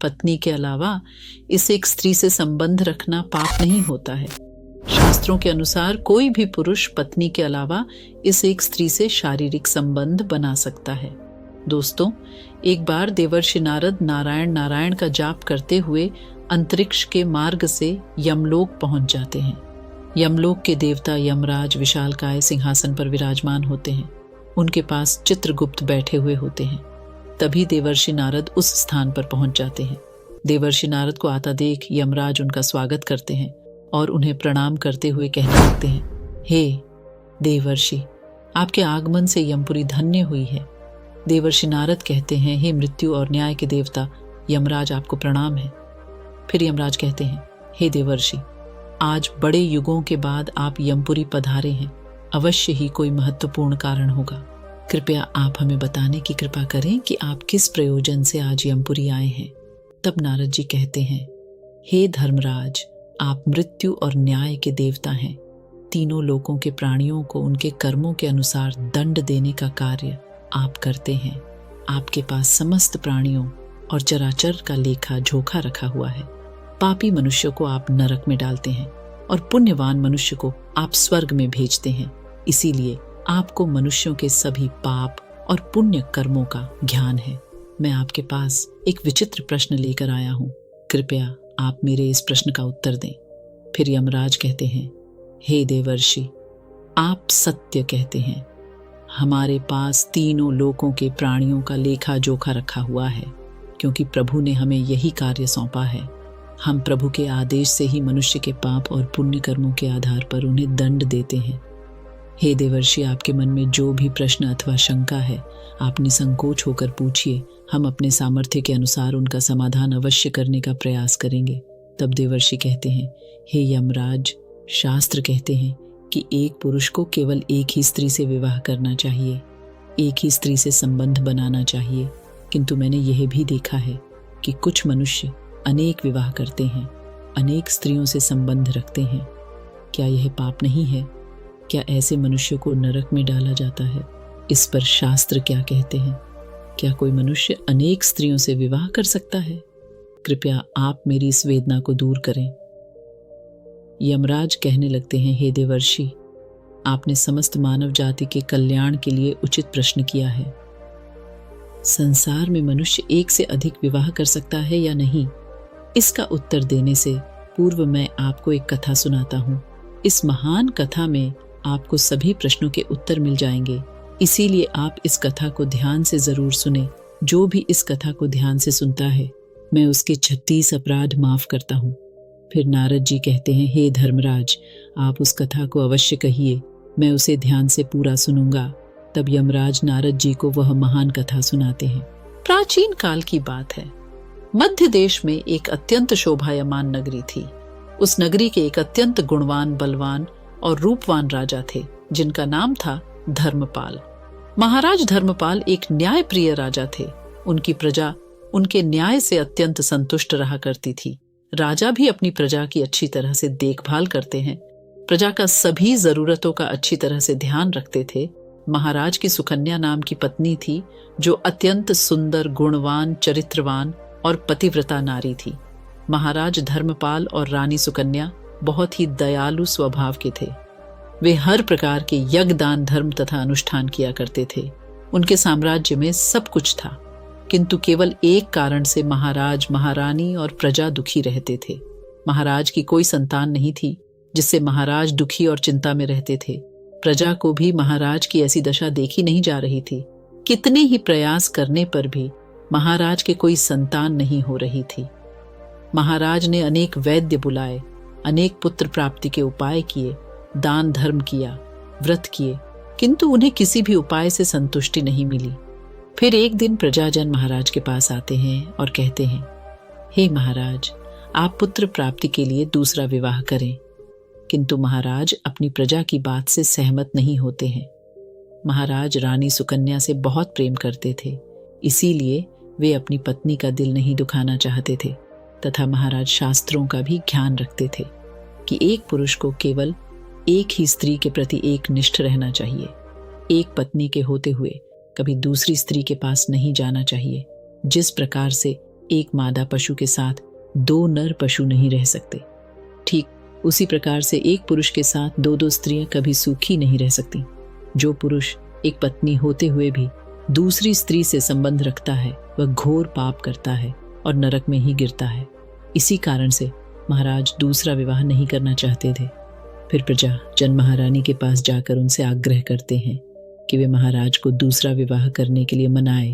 पत्नी के अलावा इस एक स्त्री से संबंध रखना पाप नहीं होता है। शास्त्रों के अनुसार कोई भी पुरुष पत्नी के अलावा इस एक स्त्री से शारीरिक संबंध बना सकता है। दोस्तों, एक बार देवर्षि नारद नारायण नारायण का जाप करते हुए अंतरिक्ष के मार्ग से यमलोक पहुंच जाते हैं। यमलोक के देवता यमराज विशालकाय सिंहासन पर विराजमान होते हैं। उनके पास चित्रगुप्त बैठे हुए होते हैं। तभी देवर्षि नारद उस स्थान पर पहुंच जाते हैं। देवर्षि नारद को आता देख यमराज उनका स्वागत करते हैं और उन्हें प्रणाम करते हुए कहने लगते हैं, हे देवर्षि, आपके आगमन से यमपुरी धन्य हुई है। देवर्षि नारद कहते हैं, हे मृत्यु और न्याय के देवता यमराज, आपको प्रणाम है। फिर यमराज कहते हैं, हे देवर्षि, आज बड़े युगों के बाद आप यमपुरी पधारे हैं। अवश्य ही कोई महत्वपूर्ण कारण होगा। कृपया आप हमें बताने की कृपा करें कि आप किस प्रयोजन से आज यमपुरी आए हैं। तब नारद जी कहते हैं, हे धर्मराज, आप मृत्यु और न्याय के देवता हैं। तीनों लोकों के प्राणियों को उनके कर्मों के अनुसार दंड देने का कार्य आप करते हैं। आपके पास समस्त प्राणियों और चराचर का लेखा जोखा रखा हुआ है। पापी मनुष्य को आप नरक में डालते हैं और पुण्यवान मनुष्य को आप स्वर्ग में भेजते हैं। इसीलिए आपको मनुष्यों के सभी पाप और पुण्य कर्मों का ज्ञान है। मैं आपके पास एक विचित्र प्रश्न लेकर आया हूँ। कृपया आप मेरे इस प्रश्न का उत्तर दें। फिर यमराज कहते हैं, हे देवर्षि, आप सत्य कहते हैं। हमारे पास तीनों लोकों के प्राणियों का लेखा जोखा रखा हुआ है, क्योंकि प्रभु ने हमें यही कार्य सौंपा है। हम प्रभु के आदेश से ही मनुष्य के पाप और पुण्य कर्मों के आधार पर उन्हें दंड देते हैं। हे देवर्षि, आपके मन में जो भी प्रश्न अथवा शंका है, आप निसंकोच होकर पूछिए। हम अपने सामर्थ्य के अनुसार उनका समाधान अवश्य करने का प्रयास करेंगे। तब देवर्षि कहते हैं, हे यमराज, शास्त्र कहते हैं कि एक पुरुष को केवल एक ही स्त्री से विवाह करना चाहिए, एक ही स्त्री से संबंध बनाना चाहिए। किंतु मैंने यह भी देखा है कि कुछ मनुष्य अनेक विवाह करते हैं, अनेक स्त्रियों से संबंध रखते हैं। क्या यह पाप नहीं है? क्या ऐसे मनुष्य को नरक में डाला जाता है? इस पर शास्त्र क्या कहते हैं? क्या कोई मनुष्य अनेक स्त्रियों से विवाह कर सकता है? कृपया आप मेरी इस वेदना को दूर करें। यमराज कहने लगते हैं, हे देवर्षि, आपने समस्त मानव जाति के कल्याण के लिए उचित प्रश्न किया है। संसार में मनुष्य एक से अधिक विवाह कर सकता है या नहीं, इसका उत्तर देने से पूर्व मैं आपको एक कथा सुनाता हूँ। इस महान कथा में आपको सभी प्रश्नों के उत्तर मिल जाएंगे। इसीलिए आप इस कथा को ध्यान से जरूर सुने। जो भी इस कथा को ध्यान से सुनता है, मैं उसके 36 अपराध माफ करता हूँ। फिर नारद जी कहते हैं, हे धर्मराज, आप उस कथा को अवश्य कहिए, मैं उसे ध्यान से पूरा सुनूंगा। तब यमराज नारद जी को वह महान कथा सुनाते हैं। प्राचीन काल की बात है। मध्य देश में एक अत्यंत शोभायमान नगरी थी। उस नगरी के एक अत्यंत गुणवान, बलवान और रूपवान राजा थे, जिनका नाम था धर्मपाल। महाराज धर्मपाल एक न्यायप्रिय राजा थे। उनकी प्रजा उनके न्याय से अत्यंत संतुष्ट रहा करती थी। राजा भी अपनी प्रजा की अच्छी तरह से देखभाल करते हैं, प्रजा का सभी जरूरतों का अच्छी तरह से ध्यान रखते थे। महाराज की सुकन्या नाम की पत्नी थी, जो अत्यंत सुंदर, गुणवान, चरित्रवान और पतिव्रता नारी थी। महाराज धर्मपाल और रानी सुकन्या बहुत ही दयालु स्वभाव के थे। वे हर प्रकार के यज्ञ, दान, धर्म तथा अनुष्ठान किया करते थे। उनके साम्राज्य में सब कुछ था, किंतु केवल एक कारण से महाराज, महारानी और प्रजा दुखी रहते थे। महाराज की कोई संतान नहीं थी, जिससे महाराज दुखी और चिंता में रहते थे। प्रजा को भी महाराज की ऐसी दशा देखी नहीं जा रही थी। कितने ही प्रयास करने पर भी महाराज के कोई संतान नहीं हो रही थी। महाराज ने अनेक वैद्य बुलाए, अनेक पुत्र प्राप्ति के उपाय किए, दान धर्म किया, व्रत किए, किंतु उन्हें किसी भी उपाय से संतुष्टि नहीं मिली। फिर एक दिन प्रजाजन महाराज के पास आते हैं और कहते हैं, हे महाराज, आप पुत्र प्राप्ति के लिए दूसरा विवाह करें। किंतु महाराज अपनी प्रजा की बात से सहमत नहीं होते हैं। महाराज रानी सुकन्या से बहुत प्रेम करते थे, इसीलिए वे अपनी पत्नी का दिल नहीं दुखाना चाहते थे, तथा महाराज शास्त्रों का भी ध्यान रखते थे कि एक पुरुष को केवल एक ही स्त्री के प्रति एक निष्ठ रहना चाहिए। एक पत्नी के होते हुए कभी दूसरी स्त्री के पास नहीं जाना चाहिए। जिस प्रकार से एक मादा पशु के साथ 2 नर पशु नहीं रह सकते। ठीक उसी प्रकार से एक पुरुष के साथ 2 स्त्रियां कभी सुखी नहीं रह सकती। जो पुरुष एक पत्नी होते हुए भी दूसरी स्त्री से संबंध रखता है वह घोर पाप करता है और नरक में ही गिरता है। इसी कारण से महाराज दूसरा विवाह नहीं करना चाहते थे। फिर प्रजा जन महारानी के पास जाकर उनसे आग्रह करते हैं कि वे महाराज को दूसरा विवाह करने के लिए मनाए।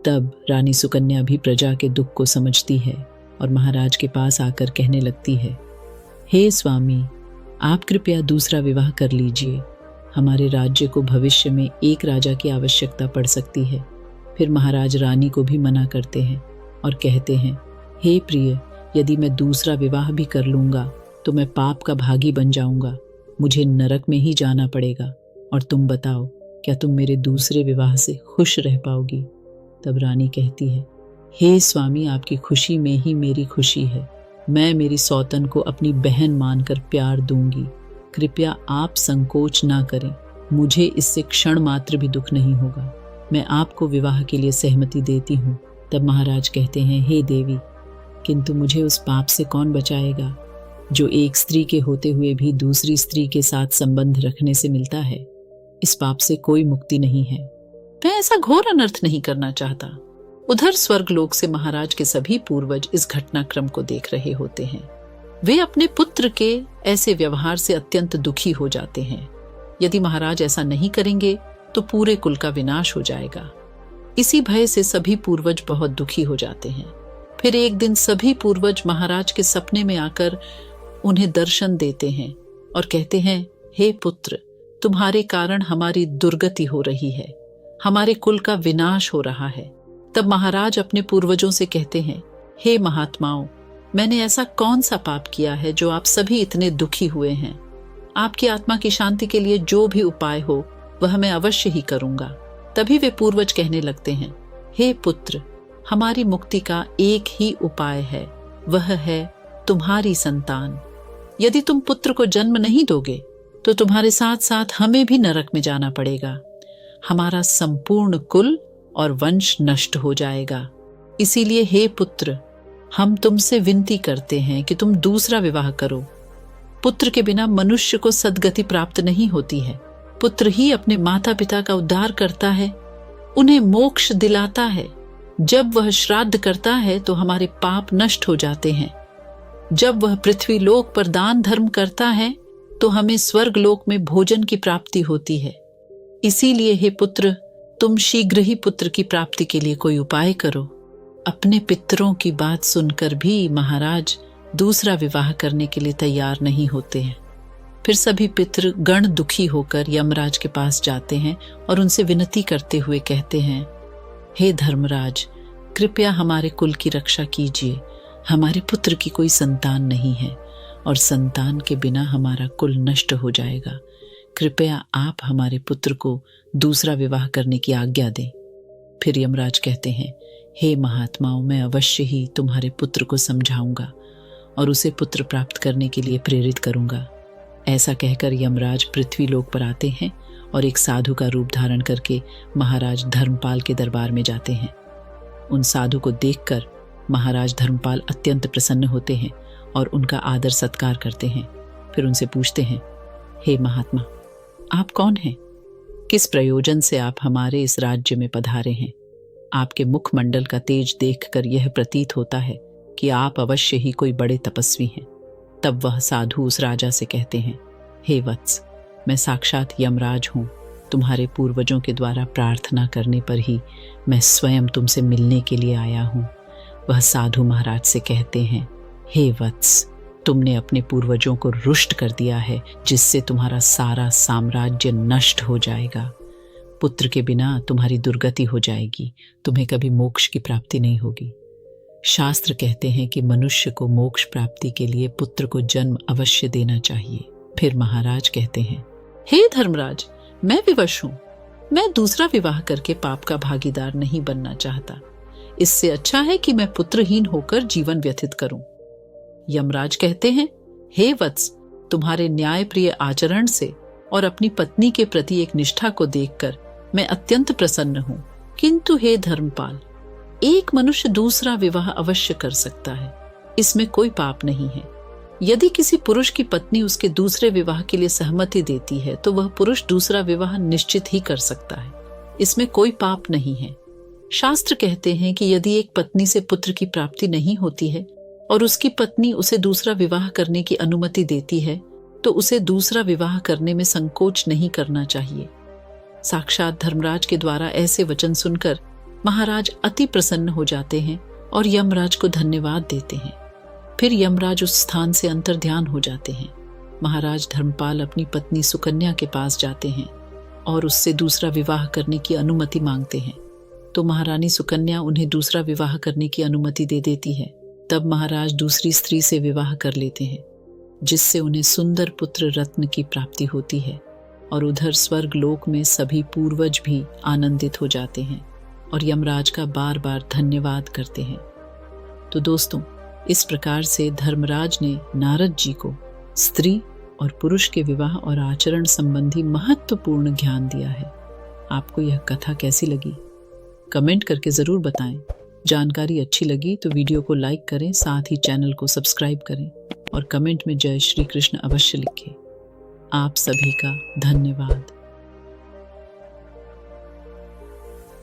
तब रानी सुकन्या भी प्रजा के दुख को समझती है और महाराज के पास आकर कहने लगती है, हे स्वामी, आप कृपया दूसरा विवाह कर लीजिए। हमारे राज्य को भविष्य में एक राजा की आवश्यकता पड़ सकती है। फिर महाराज रानी को भी मना करते हैं और कहते हैं, हे प्रिय, यदि मैं दूसरा विवाह भी कर लूंगा तो मैं पाप का भागी बन जाऊंगा। मुझे नरक में ही जाना पड़ेगा। और तुम बताओ, क्या तुम मेरे दूसरे विवाह से खुश रह पाओगी? तब रानी कहती है, हे स्वामी, आपकी खुशी में ही मेरी खुशी है। मैं मेरी सौतन को अपनी बहन मानकर प्यार दूंगी। कृपया आप संकोच ना करें। मुझे इससे क्षण मात्र भी दुख नहीं होगा। मैं आपको विवाह के लिए सहमति देती हूँ। तब महाराज कहते हैं, हे देवी, किंतु मुझे उस पाप से कौन बचाएगा जो एक स्त्री के होते हुए भी दूसरी स्त्री के साथ संबंध रखने से मिलता है। इस पाप से कोई मुक्ति नहीं है। मैं ऐसा घोर अनर्थ नहीं करना चाहता। उधर स्वर्गलोक से महाराज के सभी पूर्वज इस घटनाक्रम को देख रहे होते हैं। वे अपने पुत्र के ऐसे व्यवहार से अत्यंत दुखी हो जाते हैं। यदि महाराज ऐसा नहीं करेंगे तो पूरे कुल का विनाश हो जाएगा। इसी भय से सभी पूर्वज बहुत दुखी हो जाते हैं। फिर एक दिन सभी पूर्वज महाराज के सपने में आकर उन्हें दर्शन देते हैं और कहते हैं, हे पुत्र, तुम्हारे कारण हमारी दुर्गति हो रही है, हमारे कुल का विनाश हो रहा है। तब महाराज अपने पूर्वजों से कहते हैं, हे महात्माओं, मैंने ऐसा कौन सा पाप किया है जो आप सभी इतने दुखी हुए हैं? आपकी आत्मा की शांति के लिए जो भी उपाय हो वह मैं अवश्य ही करूंगा। तभी वे पूर्वज कहने लगते हैं, हे पुत्र, हमारी मुक्ति का एक ही उपाय है, वह है तुम्हारी संतान। यदि तुम पुत्र को जन्म नहीं दोगे तो तुम्हारे साथ साथ हमें भी नरक में जाना पड़ेगा। हमारा संपूर्ण कुल और वंश नष्ट हो जाएगा। इसीलिए हे पुत्र, हम तुमसे विनती करते हैं कि तुम दूसरा विवाह करो। पुत्र के बिना मनुष्य को सद्गति प्राप्त नहीं होती है। पुत्र ही अपने माता पिता का उद्धार करता है, उन्हें मोक्ष दिलाता है। जब वह श्राद्ध करता है तो हमारे पाप नष्ट हो जाते हैं। जब वह पृथ्वी लोक पर दान धर्म करता है तो हमें स्वर्ग लोक में भोजन की प्राप्ति होती है। इसीलिए हे पुत्र, तुम शीघ्र ही पुत्र की प्राप्ति के लिए कोई उपाय करो। अपने पितरों की बात सुनकर भी महाराज दूसरा विवाह करने के लिए तैयार नहीं होते हैं। फिर सभी पितृ गण दुखी होकर यमराज के पास जाते हैं और उनसे विनती करते हुए कहते हैं, हे धर्मराज, कृपया हमारे कुल की रक्षा कीजिए। हमारे पुत्र की कोई संतान नहीं है और संतान के बिना हमारा कुल नष्ट हो जाएगा। कृपया आप हमारे पुत्र को दूसरा विवाह करने की आज्ञा दें। फिर यमराज कहते हैं, हे महात्माओं, मैं अवश्य ही तुम्हारे पुत्र को समझाऊंगा और उसे पुत्र प्राप्त करने के लिए प्रेरित करूंगा। ऐसा कहकर यमराज पृथ्वी लोक पर आते हैं और एक साधु का रूप धारण करके महाराज धर्मपाल के दरबार में जाते हैं। उन साधु को देखकर महाराज धर्मपाल अत्यंत प्रसन्न होते हैं और उनका आदर सत्कार करते हैं। फिर उनसे पूछते हैं, हे महात्मा, आप कौन हैं? किस प्रयोजन से आप हमारे इस राज्य में पधारे हैं? आपके मुखमंडल का तेज देखकर यह प्रतीत होता है कि आप अवश्य ही कोई बड़े तपस्वी हैं। तब वह साधु उस राजा से कहते हैं, हे वत्स, मैं साक्षात यमराज हूँ। तुम्हारे पूर्वजों के द्वारा प्रार्थना करने पर ही मैं स्वयं तुमसे मिलने के लिए आया हूँ। वह साधु महाराज से कहते हैं, हे वत्स, तुमने अपने पूर्वजों को रुष्ट कर दिया है, जिससे तुम्हारा सारा साम्राज्य नष्ट हो जाएगा। पुत्र के बिना तुम्हारी दुर्गति हो जाएगी, तुम्हें कभी मोक्ष की प्राप्ति नहीं होगी। शास्त्र कहते हैं कि मनुष्य को मोक्ष प्राप्ति के लिए पुत्र को जन्म अवश्य देना चाहिए। फिर महाराज कहते हैं, हे धर्मराज, मैं विवश हूं। मैं दूसरा विवाह करके पाप का भागीदार नहीं बनना चाहता। इससे अच्छा है कि मैं पुत्रहीन होकर जीवन व्यतीत करूं। यमराज कहते हैं, हे वत्स, तुम्हारे न्यायप्रिय आचरण से और अपनी पत्नी के प्रति एक निष्ठा को देखकर मैं अत्यंत प्रसन्न हूं। किंतु हे धर्मपाल, एक मनुष्य दूसरा विवाह अवश्य कर सकता है, इसमें कोई पाप नहीं है। यदि किसी पुरुष की पत्नी उसके दूसरे विवाह के लिए सहमति देती है तो वह पुरुष दूसरा विवाह निश्चित ही कर सकता है, इसमें कोई पाप नहीं है। शास्त्र कहते हैं कि यदि एक पत्नी से पुत्र की प्राप्ति नहीं होती है और उसकी पत्नी उसे दूसरा विवाह करने की अनुमति देती है तो उसे दूसरा विवाह करने में संकोच नहीं करना चाहिए। साक्षात धर्मराज के द्वारा ऐसे वचन सुनकर महाराज अति प्रसन्न हो जाते हैं और यमराज को धन्यवाद देते हैं। फिर यमराज उस स्थान से अंतर्ध्यान हो जाते हैं। महाराज धर्मपाल अपनी पत्नी सुकन्या के पास जाते हैं और उससे दूसरा विवाह करने की अनुमति मांगते हैं, तो महारानी सुकन्या उन्हें दूसरा विवाह करने की अनुमति दे देती है। तब महाराज दूसरी स्त्री से विवाह कर लेते हैं, जिससे उन्हें सुंदर पुत्र रत्न की प्राप्ति होती है और उधर स्वर्ग लोक में सभी पूर्वज भी आनंदित हो जाते हैं और यमराज का बार बार धन्यवाद करते हैं। तो दोस्तों, इस प्रकार से धर्मराज ने नारद जी को स्त्री और पुरुष के विवाह और आचरण संबंधी महत्वपूर्ण ज्ञान दिया है। आपको यह कथा कैसी लगी? कमेंट करके जरूर बताएं। जानकारी अच्छी लगी तो वीडियो को लाइक करें, साथ ही चैनल को सब्सक्राइब करें और कमेंट में जय श्री कृष्ण अवश्य लिखें। आप सभी का धन्यवाद।